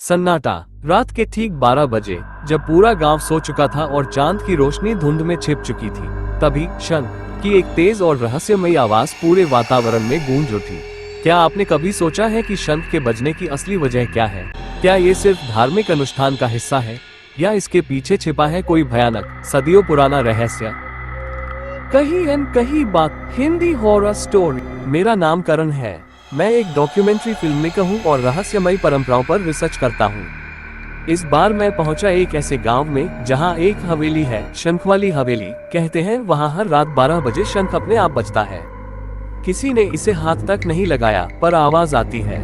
सन्नाटा। रात के ठीक 12 बजे, जब पूरा गांव सो चुका था और चांद की रोशनी धुंध में छिप चुकी थी, तभी शंख की एक तेज और रहस्यमयी आवाज पूरे वातावरण में गूंज उठी। क्या आपने कभी सोचा है कि शंख के बजने की असली वजह क्या है? क्या ये सिर्फ धार्मिक अनुष्ठान का हिस्सा है, या इसके पीछे छिपा है कोई भयानक, सदियों पुराना रहस्य? कहीं न कहीं बात हिंदी हॉरर स्टोरी। मेरा नाम करण है। मैं एक डॉक्यूमेंट्री फिल्म मेकर हूँ और रहस्यमयी परंपराओं पर रिसर्च करता हूँ। इस बार मैं पहुंचा एक ऐसे गांव में जहां एक हवेली है, शंख वाली हवेली कहते हैं। वहां हर रात 12 बजे शंख अपने आप बजता है। किसी ने इसे हाथ तक नहीं लगाया, पर आवाज आती है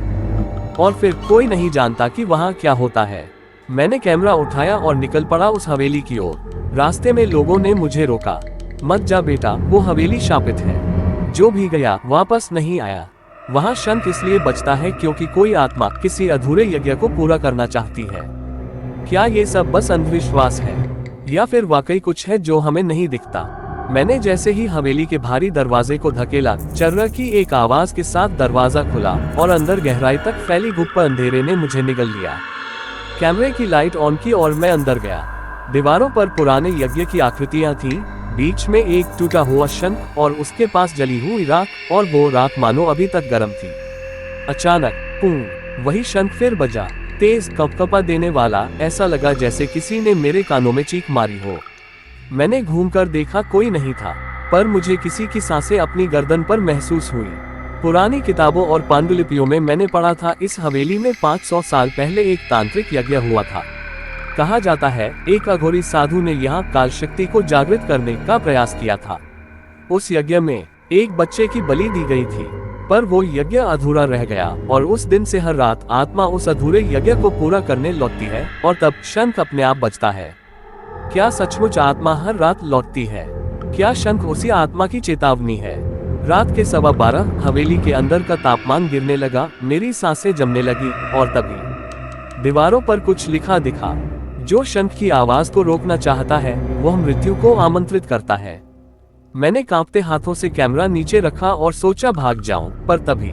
और फिर कोई नहीं जानता कि वहां क्या होता है। मैंने कैमरा उठाया और निकल पड़ा उस हवेली की ओर। रास्ते में लोगों ने मुझे रोका। मत जा बेटा, वो हवेली शापित है। जो भी गया वापस नहीं आया। वहाँ शंख इसलिए बजता है क्योंकि कोई आत्मा किसी अधूरे यज्ञ को पूरा करना चाहती है। क्या ये सब बस अंधविश्वास है, या फिर वाकई कुछ है जो हमें नहीं दिखता? मैंने जैसे ही हवेली के भारी दरवाजे को धकेला, चर्रा की एक आवाज के साथ दरवाजा खुला और अंदर गहराई तक फैली गुप्त अंधेरे ने मुझे निगल लिया। कैमरे की लाइट ऑन की और मैं अंदर गया। दीवारों पर पुराने यज्ञ की आकृतियां थीं, बीच में एक टूटा हुआ शंख और उसके पास जली हुई राख, और वो राख मानो अभी तक गर्म थी। अचानक पूं, वही शंख फिर बजा, तेज कपकपा देने वाला। ऐसा लगा जैसे किसी ने मेरे कानों में चीख मारी हो। मैंने घूमकर देखा, कोई नहीं था, पर मुझे किसी की सांसें अपनी गर्दन पर महसूस हुई। पुरानी किताबों और पांडुलिपियों में मैंने पढ़ा था, इस हवेली में 500 साल पहले एक तांत्रिक यज्ञ हुआ था। कहा जाता है एक अघोरी साधु ने यहाँ काल शक्ति को जागृत करने का प्रयास किया था। उस यज्ञ में एक बच्चे की बलि दी गई थी, पर वो यज्ञ अधूरा रह गया और उस दिन से हर रात आत्मा उस अधूरे यज्ञ को पूरा करने लौटती है और तब शंख अपने आप बजता है। क्या सचमुच आत्मा हर रात लौटती है? क्या शंख उसी आत्मा की चेतावनी है? रात के 12:15 हवेली के अंदर का तापमान गिरने लगा, मेरी सांसें जमने लगी और तभी दीवारों पर कुछ लिखा दिखा। जो शंख की आवाज को रोकना चाहता है, वह मृत्यु को आमंत्रित करता है। मैंने कांपते हाथों से कैमरा नीचे रखा और सोचा भाग जाऊं, पर तभी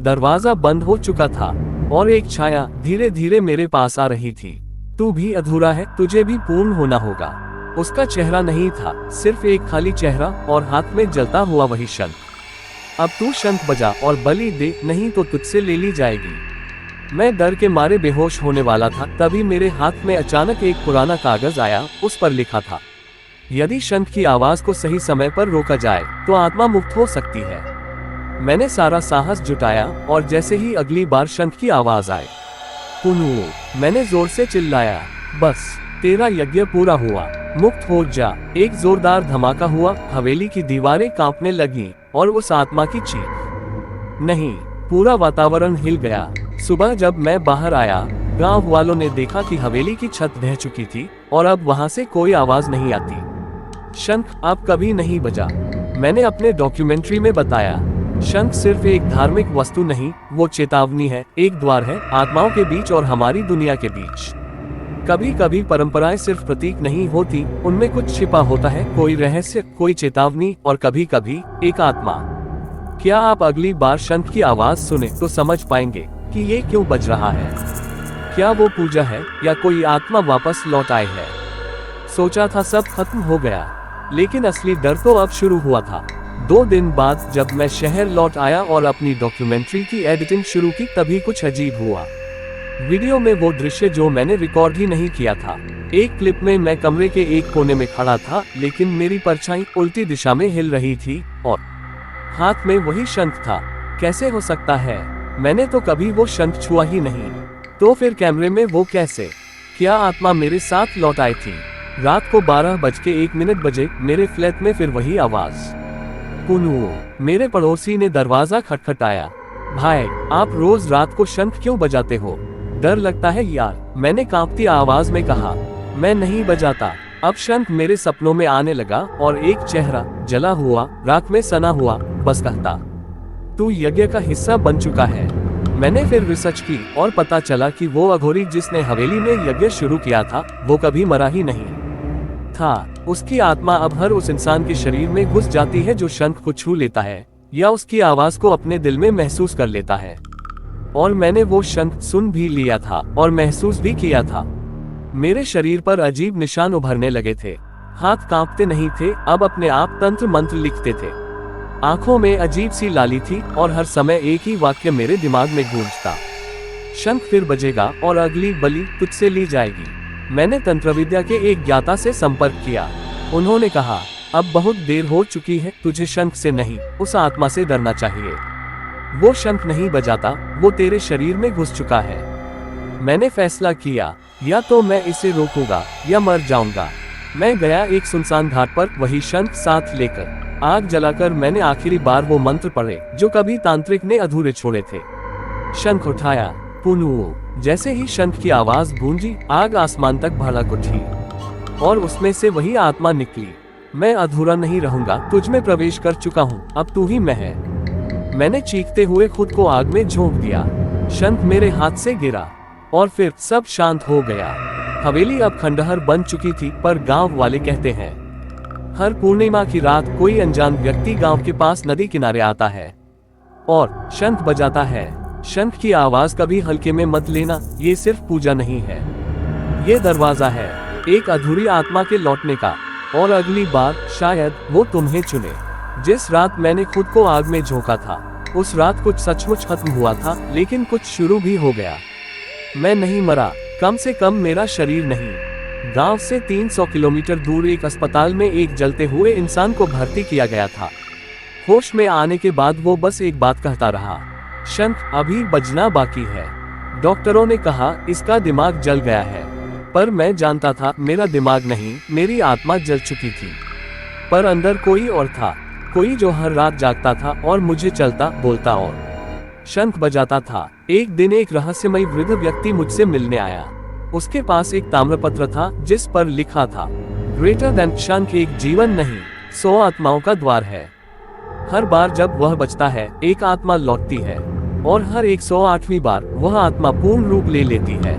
दरवाजा बंद हो चुका था और एक छाया धीरे धीरे मेरे पास आ रही थी। तू भी अधूरा है, तुझे भी पूर्ण होना होगा। उसका चेहरा नहीं था, सिर्फ एक खाली चेहरा और हाथ में जलता हुआ वही शंख। अब तू शंख बजा और बलि दे, नहीं तो तुझसे ले ली जाएगी। मैं डर के मारे बेहोश होने वाला था, तभी मेरे हाथ में अचानक एक पुराना कागज आया। उस पर लिखा था, यदि शंख की आवाज को सही समय पर रोका जाए तो आत्मा मुक्त हो सकती है। मैंने सारा साहस जुटाया और जैसे ही अगली बार शंख की आवाज आए, पुनः मैंने जोर से चिल्लाया, बस तेरा यज्ञ पूरा हुआ, मुक्त हो जा। एक जोरदार धमाका हुआ, हवेली की दीवारें कांपने लगी और उस आत्मा की चीख नहीं, पूरा वातावरण हिल गया। सुबह जब मैं बाहर आया, गांव वालों ने देखा कि हवेली की छत ढह चुकी थी और अब वहां से कोई आवाज नहीं आती। शंख अब कभी नहीं बजा। मैंने अपने डॉक्यूमेंट्री में बताया, शंख सिर्फ एक धार्मिक वस्तु नहीं, वो चेतावनी है, एक द्वार है आत्माओं के बीच और हमारी दुनिया के बीच। कभी कभी परंपराएं सिर्फ प्रतीक नहीं होती, उनमें कुछ छिपा होता है, कोई रहस्य, कोई चेतावनी और कभी कभी एक आत्मा। क्या आप अगली बार शंख की आवाज सुने तो समझ पाएंगे कि ये क्यों बज रहा है? क्या वो पूजा है या कोई आत्मा वापस लौट आई है? सोचा था सब खत्म हो गया, लेकिन असली डर तो अब शुरू हुआ था। 2 दिन बाद जब मैं शहर लौट आया और अपनी डॉक्यूमेंट्री की एडिटिंग शुरू की, तभी कुछ अजीब हुआ। वीडियो में वो दृश्य जो मैंने रिकॉर्ड ही नहीं किया था। एक क्लिप में मैं कमरे के एक कोने में खड़ा था, लेकिन मेरी परछाई उल्टी दिशा में हिल रही थी और हाथ में वही शंख था। कैसे हो सकता है? मैंने तो कभी वो शंख छुआ ही नहीं। तो फिर कैमरे में वो कैसे? क्या आत्मा मेरे साथ लौट आई थी? रात को 12:01 बजे मेरे फ्लैट में फिर वही आवाज। पुनः मेरे पड़ोसी ने दरवाजा खटखटाया। भाई, आप रोज रात को शंख क्यों बजाते हो? डर लगता है यार, मैंने कांपती आवाज में कहा। मैं नहीं बजाता। अब शंख मेरे सपनों में आने लगा और एक चेहरा जला हुआ, राख में सना हुआ, बस कहता, तू यज्ञ का हिस्सा बन चुका है। मैंने फिर रिसर्च की और पता चला कि वो अघोरी जिसने हवेली में यज्ञ शुरू किया था, वो कभी मरा ही नहीं था। उसकी आत्मा अब हर उस इंसान के शरीर में घुस जाती है जो शंख को छू लेता है या उसकी आवाज को अपने दिल में महसूस कर लेता है। और मैंने वो शंख सुन भी लिया था और महसूस भी किया था। मेरे शरीर पर अजीब निशान उभरने लगे थे। हाथ कांपते नहीं थे, अब अपने आप तंत्र मंत्र लिखते थे। आंखों में अजीब सी लाली थी और हर समय एक ही वाक्य मेरे दिमाग में गूंजता, शंख फिर बजेगा और अगली बलि तुझसे ली जाएगी। मैंने तंत्रविद्या के एक ज्ञाता से संपर्क किया। उन्होंने कहा, अब बहुत देर हो चुकी है, तुझे शंख से नहीं, उस आत्मा से डरना चाहिए। वो शंख नहीं बजाता, वो तेरे शरीर में घुस चुका है। मैंने फैसला किया, या तो मैं इसे रोकूंगा या मर जाऊंगा। मैं गया एक सुनसान घाट पर, वही शंख साथ लेकर। आग जलाकर मैंने आखिरी बार वो मंत्र पढ़े जो कभी तांत्रिक ने अधूरे छोड़े थे। शंख उठाया, पुनः जैसे ही शंख की आवाज गूंजी, आग आसमान तक भड़क उठी और उसमें से वही आत्मा निकली। मैं अधूरा नहीं रहूंगा, तुझ में प्रवेश कर चुका हूँ, अब तू ही मैं है। मैंने चीखते हुए खुद को आग में झोंक दिया। शंख मेरे हाथ से गिरा और फिर सब शांत हो गया। हवेली अब खंडहर बन चुकी थी, पर गांव वाले कहते हैं हर पूर्णिमा की रात कोई अनजान व्यक्ति गांव के पास नदी किनारे आता है और शंख बजाता है। शंख की आवाज कभी हल्के में मत लेना, ये सिर्फ पूजा नहीं है, ये दरवाजा है एक अधूरी आत्मा के लौटने का। और अगली बार शायद वो तुम्हें चुने। जिस रात मैंने खुद को आग में झोंका था, उस रात कुछ सचमुच खत्म हुआ था, लेकिन कुछ शुरू भी हो गया। मैं नहीं मरा, कम से कम मेरा शरीर नहीं। गांव से 300 किलोमीटर दूर एक अस्पताल में एक जलते हुए इंसान को भर्ती किया गया था। होश में आने के बाद वो बस एक बात कहता रहा, शंख अभी बजना बाकी है। डॉक्टरों ने कहा इसका दिमाग जल गया है, पर मैं जानता था मेरा दिमाग नहीं, मेरी आत्मा जल चुकी थी। पर अंदर कोई और था, कोई जो हर रात जागता था और मुझे चलता, बोलता और शंख बजाता था। एक दिन एक रहस्यमयी वृद्ध व्यक्ति मुझसे मिलने आया। उसके पास एक ताम्रपत्र था जिस पर लिखा था, ग्रेटर देन शंख एक जीवन नहीं, 100 आत्माओं का द्वार है। हर बार जब वह बचता है, एक आत्मा लौटती है और हर 108वीं बार वह आत्मा पूर्ण रूप ले लेती है।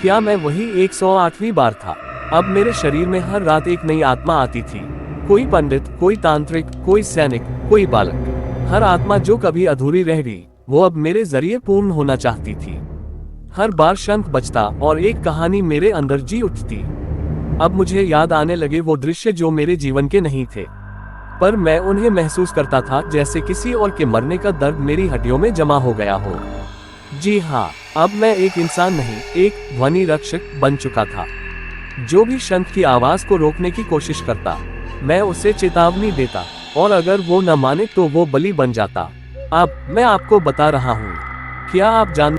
क्या मैं वही 108वीं बार था? अब मेरे शरीर में हर रात एक नई आत्मा आती थी, कोई पंडित, कोई तांत्रिक, कोई सैनिक, कोई बालक। हर आत्मा जो कभी अधूरी रह गई, वो अब मेरे जरिए पूर्ण होना चाहती थी। हर बार शंख बजता और एक कहानी मेरे अंदर जी उठती। अब मुझे याद आने लगे वो दृश्य जो मेरे जीवन के नहीं थे, पर मैं उन्हें महसूस करता था जैसे किसी और के मरने का दर्द मेरी हड्डियों में जमा हो गया हो। जी हाँ, अब मैं एक इंसान नहीं, एक ध्वनि रक्षक बन चुका था। जो भी शंख की आवाज को रोकने की कोशिश करता, मैं उसे चेतावनी देता और अगर वो न माने तो वो बलि बन जाता। अब मैं आपको बता रहा हूँ, क्या आप जान